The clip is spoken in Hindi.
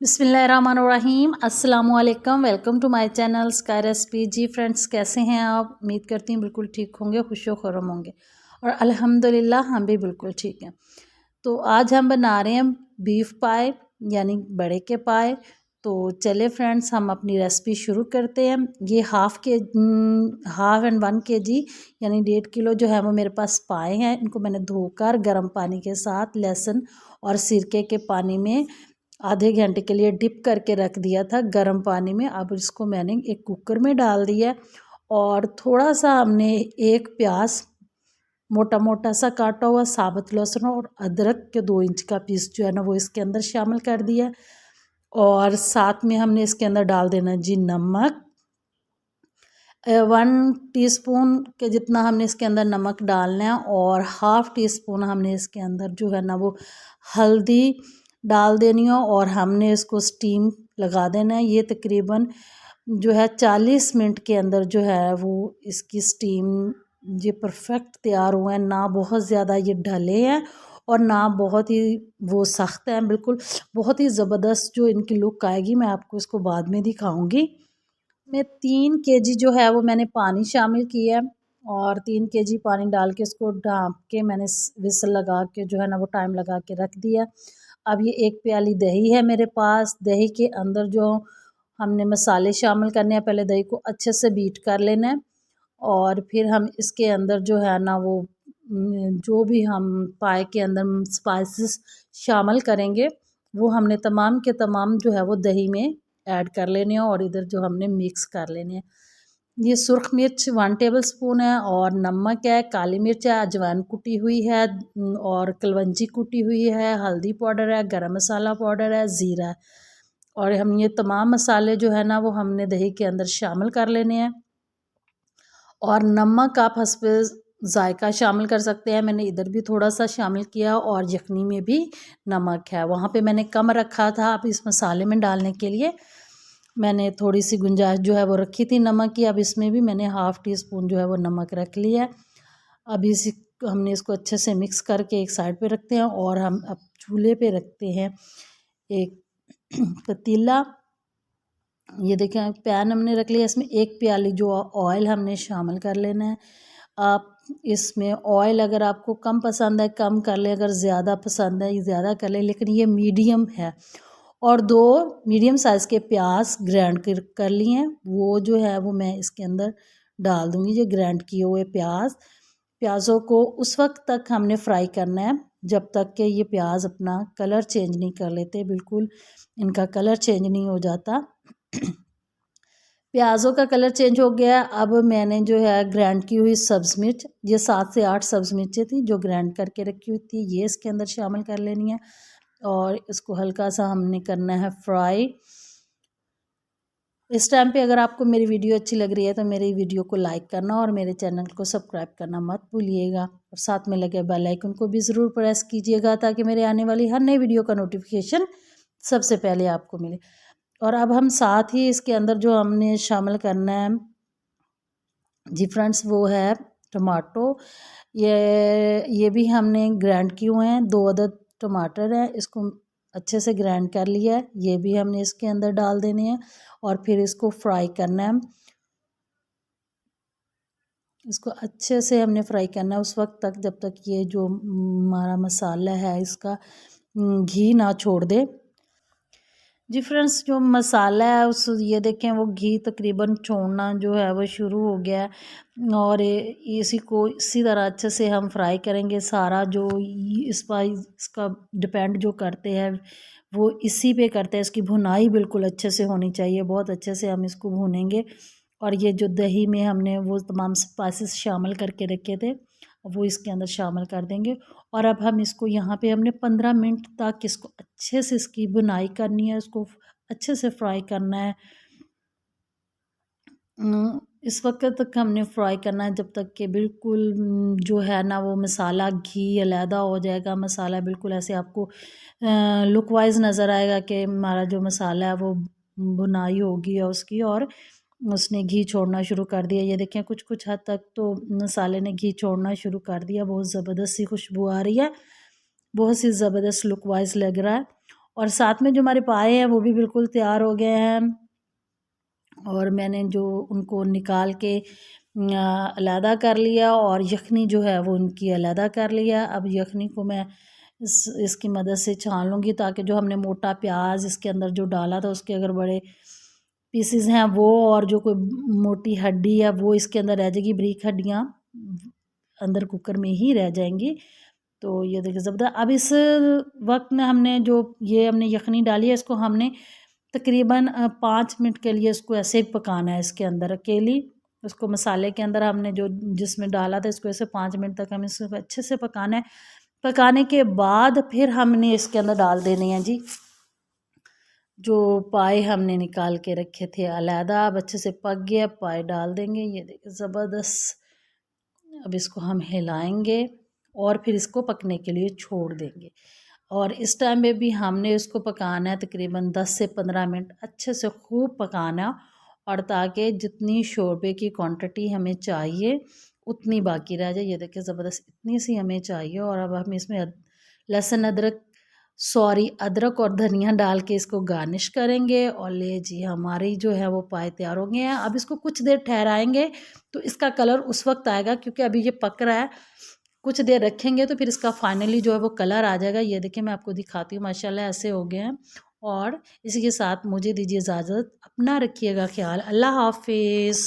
बिस्मिल्लाहिर्रहमानिर्रहीम अस्सलामुअलैकुम। Welcome to my channel sky recipe. जी फ्रेंड्स, कैसे हैं आप? उम्मीद करती हूँ बिल्कुल ठीक होंगे, खुशो खुर्रम होंगे और अल्हम्दुलिल्लाह हम भी बिल्कुल ठीक हैं। तो आज हम बना रहे हैं बीफ पाए यानी बड़े के पाए। तो चले फ्रेंड्स, हम अपनी रेसिपी शुरू करते हैं। ये हाफ़ एंड 1 kg यानी 1.5 किलो जो है वो मेरे पास पाए हैं। इनको मैंने धोकर गर्म पानी के साथ लहसुन और सिरके के पानी में आधे घंटे के लिए डिप करके रख दिया था गर्म पानी में। अब इसको मैंने एक कुकर में डाल दिया और थोड़ा सा हमने एक प्याज मोटा मोटा सा काटा हुआ, साबुत लहसुन और अदरक के 2 इंच का पीस जो है ना वो इसके अंदर शामिल कर दिया। और साथ में हमने इसके अंदर डाल देना जी नमक। 1 टीस्पून के जितना हमने इसके अंदर नमक डालना है और हाफ़ टी स्पून हमने इसके अंदर जो है ना वो हल्दी डाल देनी है और हमने इसको स्टीम लगा देना है। ये तकरीबन जो है 40 मिनट के अंदर जो है वो इसकी स्टीम ये परफेक्ट तैयार हुए हैं। ना बहुत ज़्यादा ये ढले हैं और ना बहुत ही वो सख्त हैं, बिल्कुल बहुत ही ज़बरदस्त जो इनकी लुक आएगी। मैं आपको इसको बाद में दिखाऊंगी। मैं 3 kg जो है वो मैंने पानी शामिल किया है और 3 kg पानी डाल के इसको ढाँप के मैंने विसल लगा के जो है ना वो टाइम लगा के रख दिया। अब ये 1 प्याली दही है मेरे पास। दही के अंदर जो हमने मसाले शामिल करने हैं, पहले दही को अच्छे से बीट कर लेना है और फिर हम इसके अंदर जो है ना वो जो भी हम पाए के अंदर स्पाइसेस शामिल करेंगे वो हमने तमाम के तमाम जो है वो दही में ऐड कर लेने हैं और इधर जो हमने मिक्स कर लेने हैं। ये सुर्ख मिर्च 1 टेबल स्पून है और नमक है, काली मिर्च है, अजवाइन कुटी हुई है और कलवंजी कुटी हुई है, हल्दी पाउडर है, गरम मसाला पाउडर है, ज़ीरा है। और हम ये तमाम मसाले जो है ना वो हमने दही के अंदर शामिल कर लेने हैं। और नमक आप हस्बे ज़ायका शामिल कर सकते हैं। मैंने इधर भी थोड़ा सा शामिल किया और यखनी में भी नमक है, वहाँ पे मैंने कम रखा था। अब इस मसाले में डालने के लिए मैंने थोड़ी सी गुंजाइश जो है वो रखी थी नमक की। अब इसमें भी मैंने हाफ़ टी स्पून जो है वो नमक रख लिया है। अब हमने इसको अच्छे से मिक्स करके एक साइड पे रखते हैं और हम अब चूल्हे पे रखते हैं एक पतीला। ये देखें पैन हमने रख लिया, इसमें 1 प्याली जो ऑयल हमने शामिल कर लेना है। आप इसमें ऑयल अगर आपको कम पसंद है कम कर लें, अगर ज़्यादा पसंद है ज़्यादा कर लें, लेकिन ये मीडियम है। और 2 मीडियम साइज़ के प्याज ग्राइंड कर लिए हैं, वो जो है वो मैं इसके अंदर डाल दूँगी। जो ग्राइंड किए हुए प्याज़ों को उस वक्त तक हमने फ्राई करना है जब तक कि ये प्याज अपना कलर चेंज नहीं कर लेते, बिल्कुल इनका कलर चेंज नहीं हो जाता। प्याज़ों का कलर चेंज हो गया। अब मैंने जो है ग्राइंड की हुई सब्ज़ मिर्च, ये 7 से 8 सब्ज़ मिर्चें थी जो ग्राइंड करके रखी हुई थी, ये इसके अंदर शामिल कर लेनी है और इसको हल्का सा हमने करना है फ्राई। इस टाइम पे अगर आपको मेरी वीडियो अच्छी लग रही है तो मेरी वीडियो को लाइक करना और मेरे चैनल को सब्सक्राइब करना मत भूलिएगा और साथ में लगे बेल आइकन को भी ज़रूर प्रेस कीजिएगा ताकि मेरे आने वाली हर नई वीडियो का नोटिफिकेशन सबसे पहले आपको मिले। और अब हम साथ ही इसके अंदर जो हमने शामिल करना है जी फ्रेंड्स वो है टमाटो। ये भी हमने ग्राइंड किए हुए हैं, 2 अदद टमाटर हैं, इसको अच्छे से ग्राइंड कर लिया है। ये भी हमने इसके अंदर डाल देने हैं और फिर इसको फ्राई करना है। इसको अच्छे से हमने फ्राई करना है उस वक्त तक जब तक ये जो हमारा मसाला है इसका घी ना छोड़ दे। जी फ्रेंड्स, जो मसाला है उस ये देखें वो घी तकरीबन छोड़ना जो है वो शुरू हो गया है और इसी को इसी तरह अच्छे से हम फ्राई करेंगे। सारा जो स्पाइस का डिपेंड जो करते हैं वो इसी पे करते हैं। इसकी भुनाई बिल्कुल अच्छे से होनी चाहिए, बहुत अच्छे से हम इसको भूनेंगे। और ये जो दही में हमने वो तमाम स्पाइसेस शामिल करके रखे थे वो इसके अंदर शामिल कर देंगे। और अब हम इसको यहाँ पे हमने 15 मिनट तक इसको अच्छे से इसकी बुनाई करनी है, इसको अच्छे से फ्राई करना है। इस वक्त तक हमने फ्राई करना है जब तक कि बिल्कुल जो है ना वो मसाला घी अलहदा हो जाएगा। मसाला बिल्कुल ऐसे आपको लुक वाइज नज़र आएगा कि हमारा जो मसाला है वो बुनाई होगी है उसकी और उसने घी छोड़ना शुरू कर दिया। ये देखें कुछ कुछ हद तक तो मसाले ने घी छोड़ना शुरू कर दिया। बहुत ज़बरदस्त सी खुशबू आ रही है, बहुत सी ज़बरदस्त लुक वाइज लग रहा है। और साथ में जो हमारे पाए हैं वो भी बिल्कुल तैयार हो गए हैं। और मैंने जो उनको निकाल के अलहदा कर लिया और यखनी जो है वो उनकी अलहदा कर लिया। अब यखनी को मैं इसकी मदद से छान लूँगी ताकि जो हमने मोटा प्याज इसके अंदर जो डाला था उसके अगर बड़े पीसेस हैं वो और जो कोई मोटी हड्डी है वो इसके अंदर रह जाएगी, बारीक हड्डियाँ अंदर कुकर में ही रह जाएंगी। तो ये देखिए ज़बरदस्त। अब इस वक्त में हमने जो ये हमने यखनी डाली है इसको हमने तकरीबन 5 मिनट के लिए इसको ऐसे ही पकाना है इसके अंदर अकेली। उसको मसाले के अंदर हमने जो जिसमें डाला था इसको ऐसे 5 मिनट तक हमें इसको अच्छे से पकाना है। पकाने के बाद फिर हमने इसके अंदर डाल देने हैं जी जो पाए हमने निकाल के रखे थे अलहदा। अब अच्छे से पक गया, पाए डाल देंगे। ये देखिए ज़बरदस्त। अब इसको हम हिलाएंगे और फिर इसको पकने के लिए छोड़ देंगे। और इस टाइम में भी हमने इसको पकाना है तकरीबन 10 से 15 मिनट अच्छे से खूब पकाना। और ताकि जितनी शोरबे की क्वांटिटी हमें चाहिए उतनी बाकी रह जाए। ये देखिए ज़बरदस्त इतनी सी हमें चाहिए। और अब हम इसमें लहसुन अदरक अदरक और धनिया डाल के इसको गार्निश करेंगे। और ले जी हमारी जो है वो पाए तैयार हो गए हैं। अब इसको कुछ देर ठहराएंगे तो इसका कलर उस वक्त आएगा क्योंकि अभी ये पक रहा है। कुछ देर रखेंगे तो फिर इसका फाइनली जो है वो कलर आ जाएगा। ये देखिए मैं आपको दिखाती हूँ, माशाल्लाह ऐसे हो गए हैं। और इसी के साथ मुझे दीजिए इजाज़त। अपना रखिएगा ख्याल। अल्लाह हाफिज़।